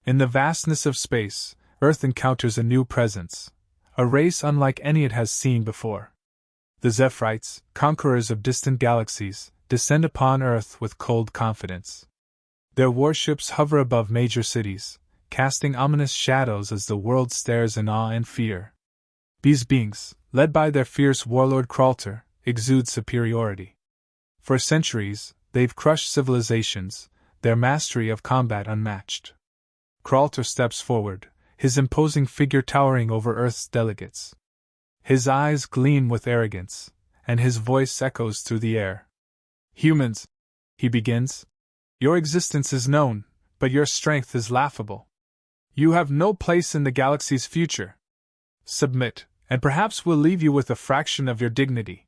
In the vastness of space, Earth encounters a new presence, a race unlike any it has seen before. The Zephyrites, conquerors of distant galaxies, descend upon Earth with cold confidence. Their warships hover above major cities, casting ominous shadows as the world stares in awe and fear. These beings, led by their fierce warlord Kralter, exude superiority. For centuries, they've crushed civilizations, their mastery of combat unmatched. Kralter steps forward, his imposing figure towering over Earth's delegates. His eyes gleam with arrogance, and his voice echoes through the air. "Humans," he begins, "your existence is known, but your strength is laughable. You have no place in the galaxy's future. Submit, and perhaps we'll leave you with a fraction of your dignity."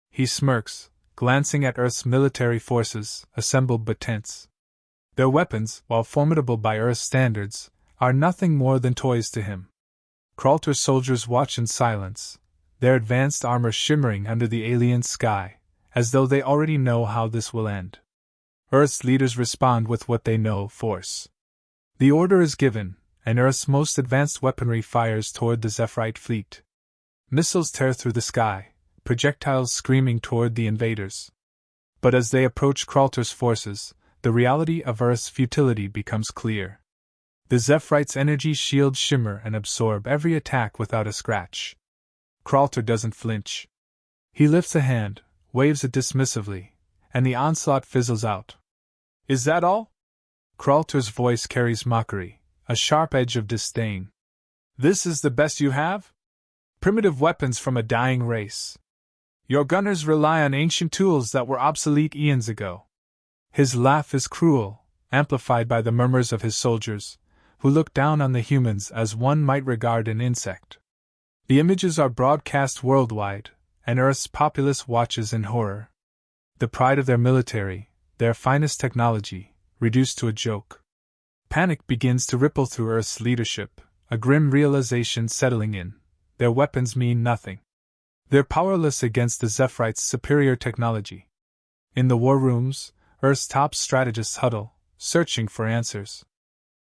He smirks, glancing at Earth's military forces, assembled but tense. Their weapons, while formidable by Earth's standards, are nothing more than toys to him. Kralter's soldiers watch in silence, their advanced armor shimmering under the alien sky, as though they already know how this will end. Earth's leaders respond with what they know: force. The order is given, and Earth's most advanced weaponry fires toward the Zephyrite fleet. Missiles tear through the sky, projectiles screaming toward the invaders. But as they approach Kralter's forces, the reality of Earth's futility becomes clear. The Zephyrite's energy shields shimmer and absorb every attack without a scratch. Kralter doesn't flinch. He lifts a hand, waves it dismissively, and the onslaught fizzles out. "Is that all?" Kralter's voice carries mockery, a sharp edge of disdain. "This is the best you have? Primitive weapons from a dying race. Your gunners rely on ancient tools that were obsolete eons ago." His laugh is cruel, amplified by the murmurs of his soldiers, who look down on the humans as one might regard an insect. The images are broadcast worldwide, and Earth's populace watches in horror. The pride of their military, their finest technology, reduced to a joke. Panic begins to ripple through Earth's leadership, a grim realization settling in: their weapons mean nothing. They're powerless against the Zephyrite's superior technology. In the war rooms, Earth's top strategists huddle, searching for answers.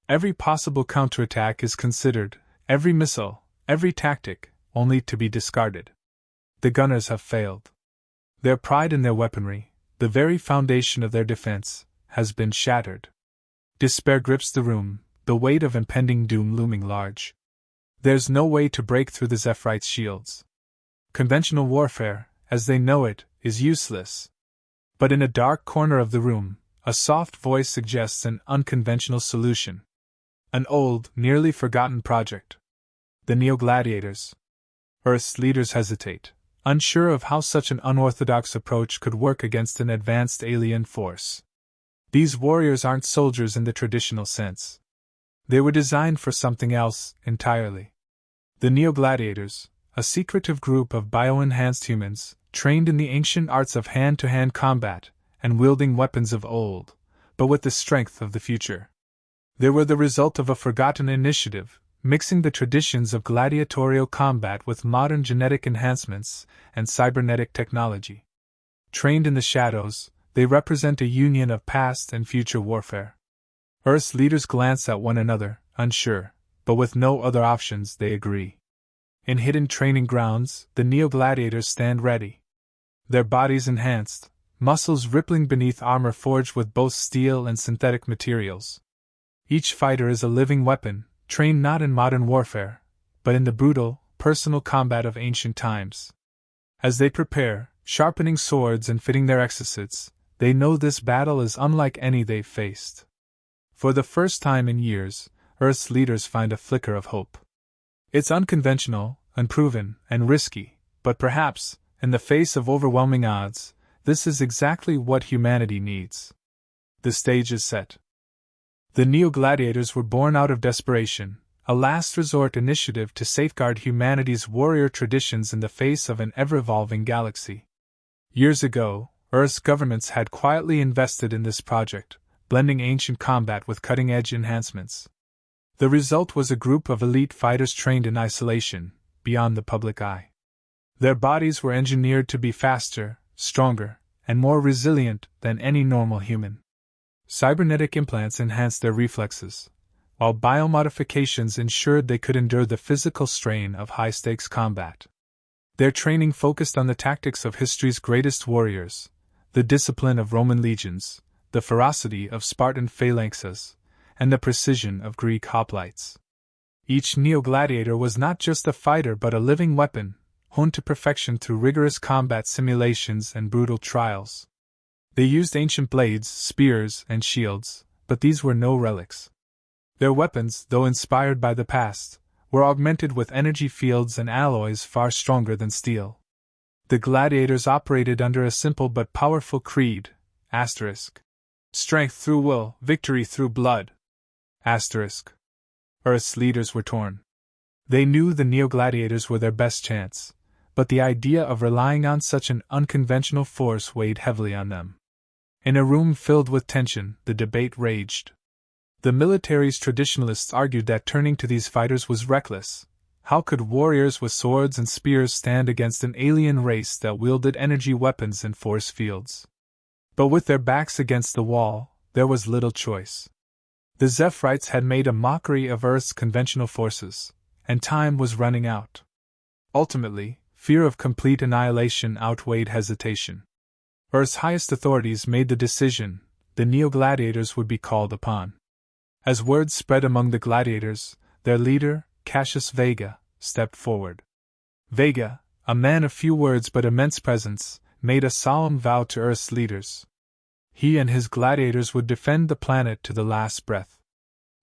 Every possible counterattack is considered, every missile, every tactic, only to be discarded. The gunners have failed. Their pride in their weaponry, the very foundation of their defense, has been shattered. Despair grips the room, the weight of impending doom looming large. There's no way to break through the Zephyrite's shields. Conventional warfare, as they know it, is useless. But in a dark corner of the room, a soft voice suggests an unconventional solution. An old, nearly forgotten project. The Gladiators. Earth's leaders hesitate, unsure of how such an unorthodox approach could work against an advanced alien force. These warriors aren't soldiers in the traditional sense. They were designed for something else entirely. The Gladiators, a secretive group of bio-enhanced humans, trained in the ancient arts of hand-to-hand combat and wielding weapons of old, but with the strength of the future. They were the result of a forgotten initiative, mixing the traditions of gladiatorial combat with modern genetic enhancements and cybernetic technology. Trained in the shadows, they represent a union of past and future warfare. Earth's leaders glance at one another, unsure, but with no other options they agree. In hidden training grounds, the Gladiators stand ready. Their bodies enhanced, muscles rippling beneath armor forged with both steel and synthetic materials. Each fighter is a living weapon, trained not in modern warfare, but in the brutal, personal combat of ancient times. As they prepare, sharpening swords and fitting their exocets, they know this battle is unlike any they've faced. For the first time in years, Earth's leaders find a flicker of hope. It's unconventional, unproven, and risky, but perhaps, in the face of overwhelming odds, this is exactly what humanity needs. The stage is set. The Gladiators were born out of desperation, a last-resort initiative to safeguard humanity's warrior traditions in the face of an ever-evolving galaxy. Years ago, Earth's governments had quietly invested in this project, blending ancient combat with cutting-edge enhancements. The result was a group of elite fighters trained in isolation, beyond the public eye. Their bodies were engineered to be faster, stronger, and more resilient than any normal human. Cybernetic implants enhanced their reflexes, while biomodifications ensured they could endure the physical strain of high-stakes combat. Their training focused on the tactics of history's greatest warriors, the discipline of Roman legions, the ferocity of Spartan phalanxes, and the precision of Greek hoplites. Each neo-gladiator was not just a fighter but a living weapon, honed to perfection through rigorous combat simulations and brutal trials. They used ancient blades, spears, and shields, but these were no relics. Their weapons, though inspired by the past, were augmented with energy fields and alloys far stronger than steel. The gladiators operated under a simple but powerful creed, strength through will, victory through blood. Earth's leaders were torn. They knew the neo-gladiators were their best chance, but the idea of relying on such an unconventional force weighed heavily on them. In a room filled with tension, the debate raged. The military's traditionalists argued that turning to these fighters was reckless. How could warriors with swords and spears stand against an alien race that wielded energy weapons and force fields? But with their backs against the wall, there was little choice. The Zephyrites had made a mockery of Earth's conventional forces, and time was running out. Ultimately, fear of complete annihilation outweighed hesitation. Earth's highest authorities made the decision: the neo-gladiators would be called upon. As word spread among the gladiators, their leader, Cassius Vega, stepped forward. Vega, a man of few words but immense presence, made a solemn vow to Earth's leaders. He and his gladiators would defend the planet to the last breath.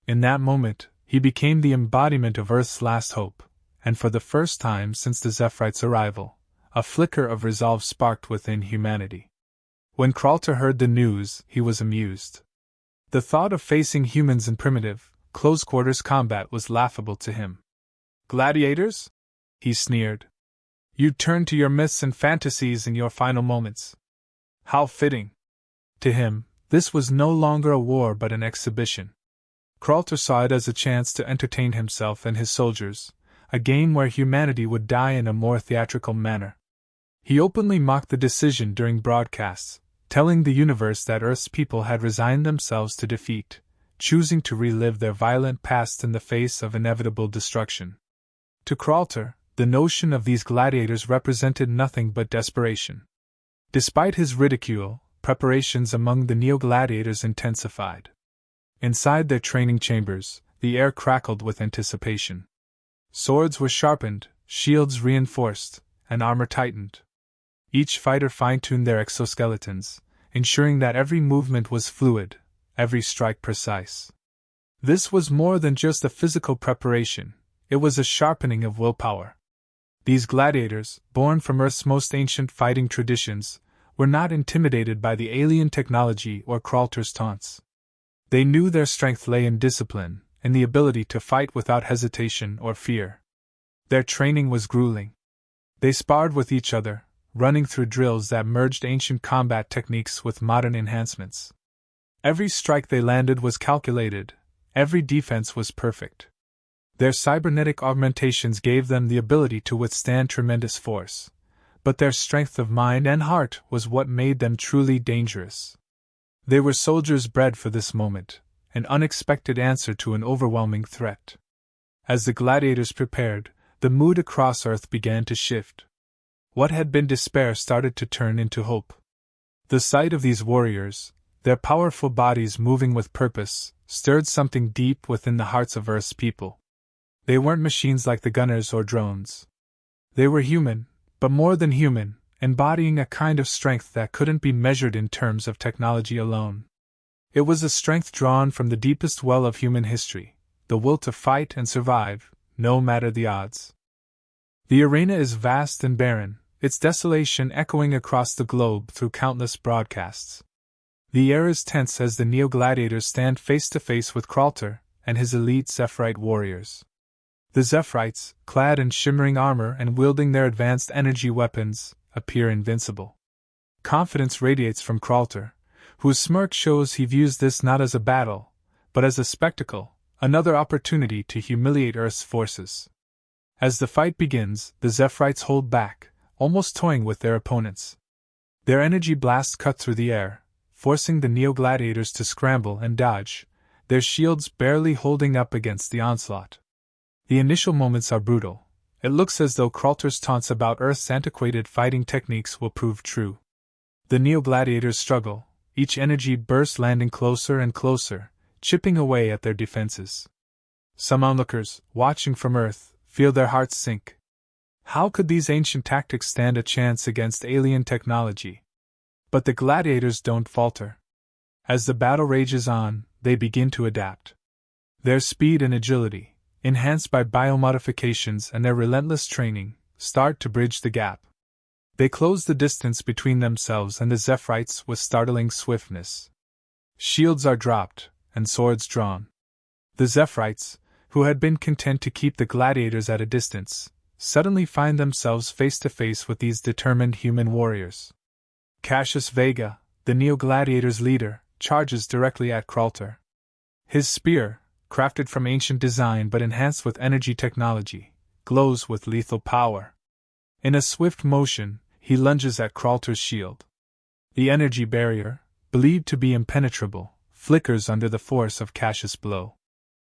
In that moment, he became the embodiment of Earth's last hope, and for the first time since the Zephyrites' arrival, a flicker of resolve sparked within humanity. When Kralter heard the news, he was amused. The thought of facing humans in primitive, close-quarters combat was laughable to him. "Gladiators?" he sneered. "You turn to your myths and fantasies in your final moments. How fitting!" To him, this was no longer a war but an exhibition. Kralter saw it as a chance to entertain himself and his soldiers, a game where humanity would die in a more theatrical manner. He openly mocked the decision during broadcasts, telling the universe that Earth's people had resigned themselves to defeat, choosing to relive their violent past in the face of inevitable destruction. To Kralter, the notion of these gladiators represented nothing but desperation. Despite his ridicule, preparations among the neo-gladiators intensified. Inside their training chambers, the air crackled with anticipation. Swords were sharpened, shields reinforced, and armor tightened. Each fighter fine-tuned their exoskeletons, ensuring that every movement was fluid, every strike precise. This was more than just a physical preparation, it was a sharpening of willpower. These gladiators, born from Earth's most ancient fighting traditions, were not intimidated by the alien technology or Kralter's taunts. They knew their strength lay in discipline, in the ability to fight without hesitation or fear. Their training was grueling. They sparred with each other, running through drills that merged ancient combat techniques with modern enhancements. Every strike they landed was calculated, every defense was perfect. Their cybernetic augmentations gave them the ability to withstand tremendous force, but their strength of mind and heart was what made them truly dangerous. They were soldiers bred for this moment, an unexpected answer to an overwhelming threat. As the gladiators prepared, the mood across Earth began to shift. What had been despair started to turn into hope. The sight of these warriors, their powerful bodies moving with purpose, stirred something deep within the hearts of Earth's people. They weren't machines like the gunners or drones. They were human, but more than human, embodying a kind of strength that couldn't be measured in terms of technology alone. It was a strength drawn from the deepest well of human history, the will to fight and survive, no matter the odds. The arena is vast and barren, its desolation echoing across the globe through countless broadcasts. The air is tense as the neo-gladiators stand face to face with Kralter and his elite Zephyrite warriors. The Zephyrites, clad in shimmering armor and wielding their advanced energy weapons, appear invincible. Confidence radiates from Kralter, whose smirk shows he views this not as a battle, but as a spectacle, another opportunity to humiliate Earth's forces. As the fight begins, the Zephyrites hold back, almost toying with their opponents. Their energy blasts cut through the air, forcing the neo-gladiators to scramble and dodge, their shields barely holding up against the onslaught. The initial moments are brutal. It looks as though Kralter's taunts about Earth's antiquated fighting techniques will prove true. The Neo-Gladiators struggle, each energy burst landing closer and closer, chipping away at their defenses. Some onlookers, watching from Earth, feel their hearts sink. How could these ancient tactics stand a chance against alien technology? But the gladiators don't falter. As the battle rages on, they begin to adapt. Their speed and agility, enhanced by biomodifications and their relentless training, start to bridge the gap. They close the distance between themselves and the Zephyrites with startling swiftness. Shields are dropped, and swords drawn. The Zephyrites, who had been content to keep the gladiators at a distance, suddenly find themselves face to face with these determined human warriors. Cassius Vega, the Neo-Gladiators' leader, charges directly at Kralter. His spear, crafted from ancient design but enhanced with energy technology, glows with lethal power. In a swift motion, he lunges at Kralter's shield. The energy barrier, believed to be impenetrable, flickers under the force of Cassius' blow.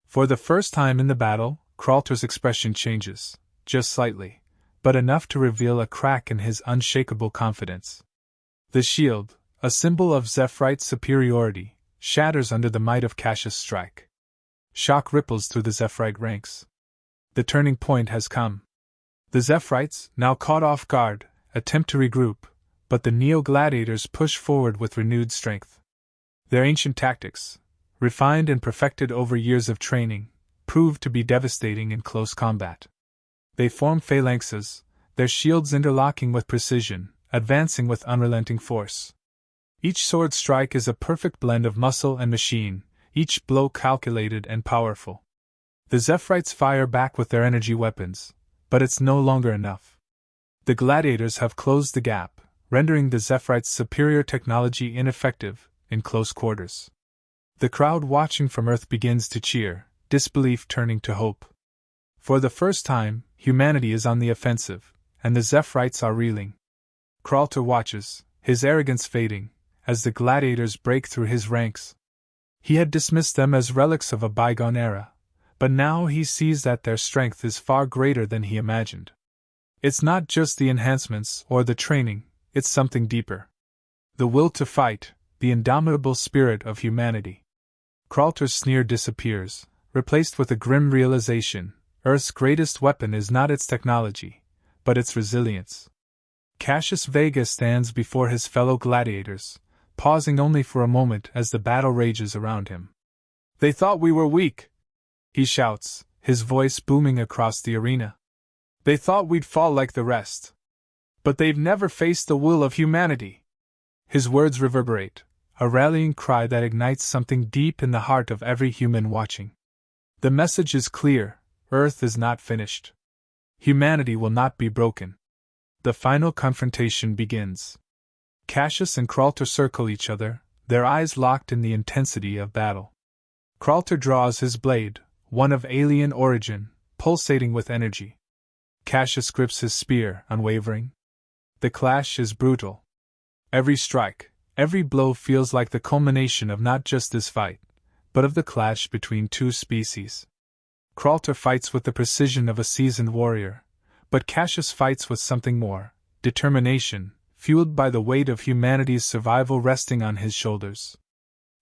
For the first time in the battle, Kralter's expression changes, just slightly, but enough to reveal a crack in his unshakable confidence. The shield, a symbol of Zephyrite superiority, shatters under the might of Cassius' strike. Shock ripples through the Zephyrite ranks. The turning point has come. The Zephyrites, now caught off guard, attempt to regroup, but the Neo-Gladiators push forward with renewed strength. Their ancient tactics, refined and perfected over years of training, prove to be devastating in close combat. They form phalanxes, their shields interlocking with precision, advancing with unrelenting force. Each sword strike is a perfect blend of muscle and machine, each blow calculated and powerful. The Zephyrites fire back with their energy weapons, but it's no longer enough. The gladiators have closed the gap, rendering the Zephyrites' superior technology ineffective in close quarters. The crowd watching from Earth begins to cheer, disbelief turning to hope. For the first time, humanity is on the offensive, and the Zephyrites are reeling. Kralter watches, his arrogance fading, as the gladiators break through his ranks. He had dismissed them as relics of a bygone era, but now he sees that their strength is far greater than he imagined. It's not just the enhancements or the training, it's something deeper. The will to fight, the indomitable spirit of humanity. Kralter's sneer disappears, replaced with a grim realization: Earth's greatest weapon is not its technology, but its resilience. Cassius Vega stands before his fellow gladiators, pausing only for a moment as the battle rages around him. "They thought we were weak," he shouts, his voice booming across the arena. "They thought we'd fall like the rest. But they've never faced the will of humanity." His words reverberate, a rallying cry that ignites something deep in the heart of every human watching. The message is clear: Earth is not finished. Humanity will not be broken. The final confrontation begins. Cassius and Kralter circle each other, their eyes locked in the intensity of battle. Kralter draws his blade, one of alien origin, pulsating with energy. Cassius grips his spear, unwavering. The clash is brutal. Every strike, every blow feels like the culmination of not just this fight, but of the clash between two species. Kralter fights with the precision of a seasoned warrior, but Cassius fights with something more: determination, fueled by the weight of humanity's survival resting on his shoulders.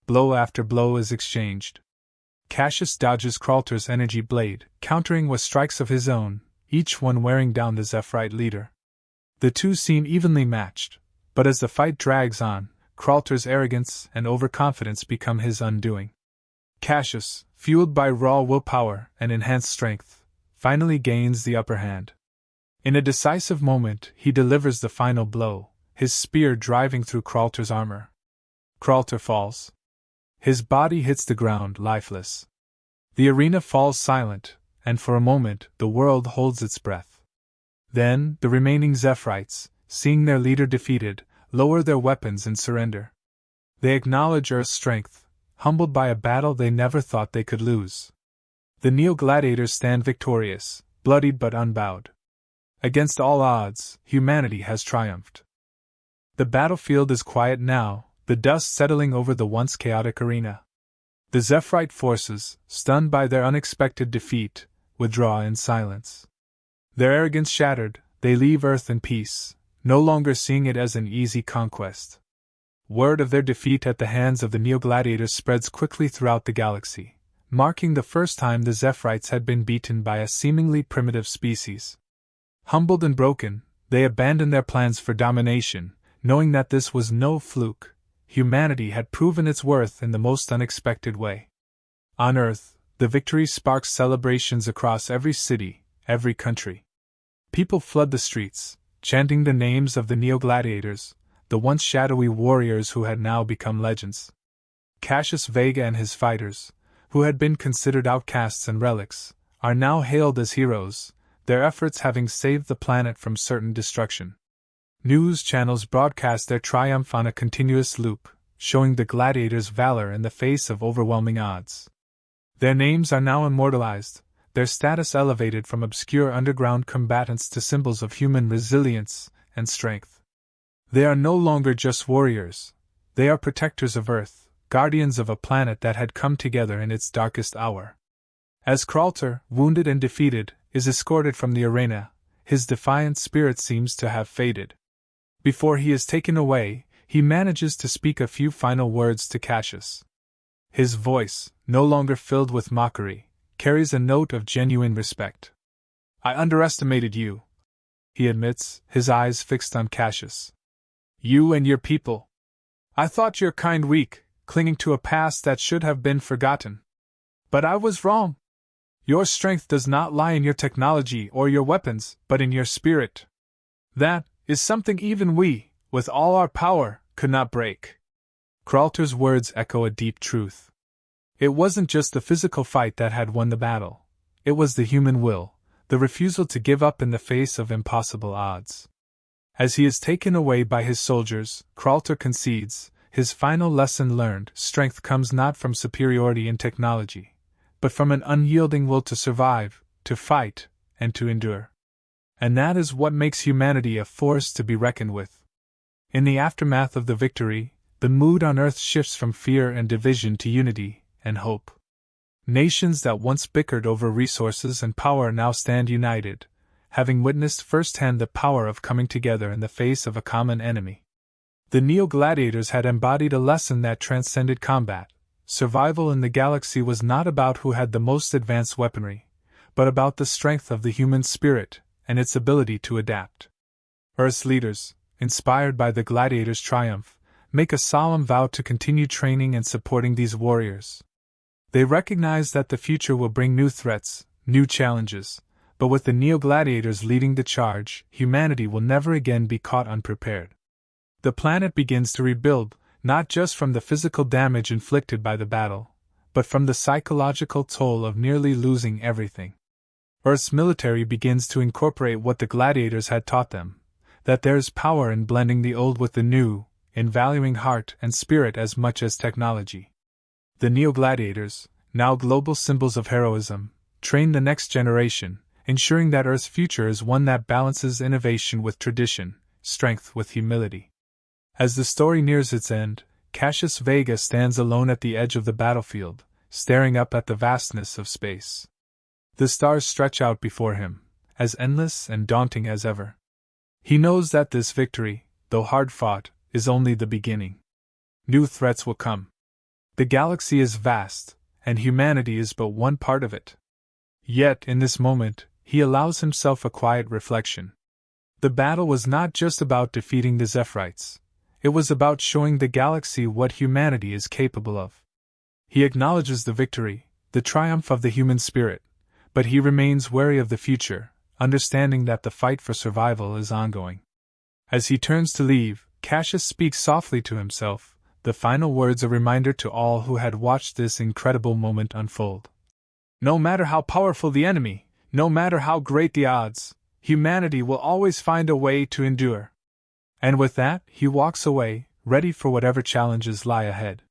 Blow after blow is exchanged. Cassius dodges Kralter's energy blade, countering with strikes of his own, each one wearing down the Zephyrite leader. The two seem evenly matched, but as the fight drags on, Kralter's arrogance and overconfidence become his undoing. Cassius, fueled by raw willpower and enhanced strength, finally gains the upper hand. In a decisive moment, he delivers the final blow, his spear driving through Kralter's armor. Kralter falls. His body hits the ground lifeless. The arena falls silent, and for a moment the world holds its breath. Then, the remaining Zephyrites, seeing their leader defeated, lower their weapons and surrender. They acknowledge Earth's strength, humbled by a battle they never thought they could lose. The Neo-Gladiators stand victorious, bloodied but unbowed. Against all odds, humanity has triumphed. The battlefield is quiet now, the dust settling over the once chaotic arena. The Zephyrite forces, stunned by their unexpected defeat, withdraw in silence. Their arrogance shattered, they leave Earth in peace, no longer seeing it as an easy conquest. Word of their defeat at the hands of the Neo-Gladiators spreads quickly throughout the galaxy, marking the first time the Zephyrites had been beaten by a seemingly primitive species. Humbled and broken, they abandoned their plans for domination, knowing that this was no fluke. Humanity had proven its worth in the most unexpected way. On Earth, the victory sparked celebrations across every city, every country. People flood the streets, chanting the names of the Neo-Gladiators, the once shadowy warriors who had now become legends. Cassius Vega and his fighters, who had been considered outcasts and relics, are now hailed as heroes, their efforts having saved the planet from certain destruction. News channels broadcast their triumph on a continuous loop, showing the gladiators' valor in the face of overwhelming odds. Their names are now immortalized, their status elevated from obscure underground combatants to symbols of human resilience and strength. They are no longer just warriors, they are protectors of Earth, guardians of a planet that had come together in its darkest hour. As Kralter, wounded and defeated, is escorted from the arena, his defiant spirit seems to have faded. Before he is taken away, he manages to speak a few final words to Cassius. His voice, no longer filled with mockery, carries a note of genuine respect. "I underestimated you," he admits, his eyes fixed on Cassius. "You and your people. I thought your kind weak, clinging to a past that should have been forgotten. But I was wrong. Your strength does not lie in your technology or your weapons, but in your spirit. That is something even we, with all our power, could not break." Kralter's words echo a deep truth. It wasn't just the physical fight that had won the battle. It was the human will, the refusal to give up in the face of impossible odds. As he is taken away by his soldiers, Kralter concedes, his final lesson learned: strength comes not from superiority in technology, but from an unyielding will to survive, to fight, and to endure. And that is what makes humanity a force to be reckoned with. In the aftermath of the victory, the mood on Earth shifts from fear and division to unity and hope. Nations that once bickered over resources and power now stand united, having witnessed firsthand the power of coming together in the face of a common enemy. The Neo-Gladiators had embodied a lesson that transcended combat. Survival in the galaxy was not about who had the most advanced weaponry, but about the strength of the human spirit and its ability to adapt. Earth's leaders, inspired by the Gladiators' triumph, make a solemn vow to continue training and supporting these warriors. They recognize that the future will bring new threats, new challenges, but with the Neo-Gladiators leading the charge, humanity will never again be caught unprepared. The planet begins to rebuild, not just from the physical damage inflicted by the battle, but from the psychological toll of nearly losing everything. Earth's military begins to incorporate what the gladiators had taught them, that there is power in blending the old with the new, in valuing heart and spirit as much as technology. The Neo-Gladiators, now global symbols of heroism, train the next generation, ensuring that Earth's future is one that balances innovation with tradition, strength with humility. As the story nears its end, Cassius Vega stands alone at the edge of the battlefield, staring up at the vastness of space. The stars stretch out before him, as endless and daunting as ever. He knows that this victory, though hard-fought, is only the beginning. New threats will come. The galaxy is vast, and humanity is but one part of it. Yet, in this moment, he allows himself a quiet reflection. The battle was not just about defeating the Zephyrites. It was about showing the galaxy what humanity is capable of. He acknowledges the victory, the triumph of the human spirit, but he remains wary of the future, understanding that the fight for survival is ongoing. As he turns to leave, Cassius speaks softly to himself, the final words a reminder to all who had watched this incredible moment unfold. No matter how powerful the enemy, no matter how great the odds, humanity will always find a way to endure. And with that, he walks away, ready for whatever challenges lie ahead.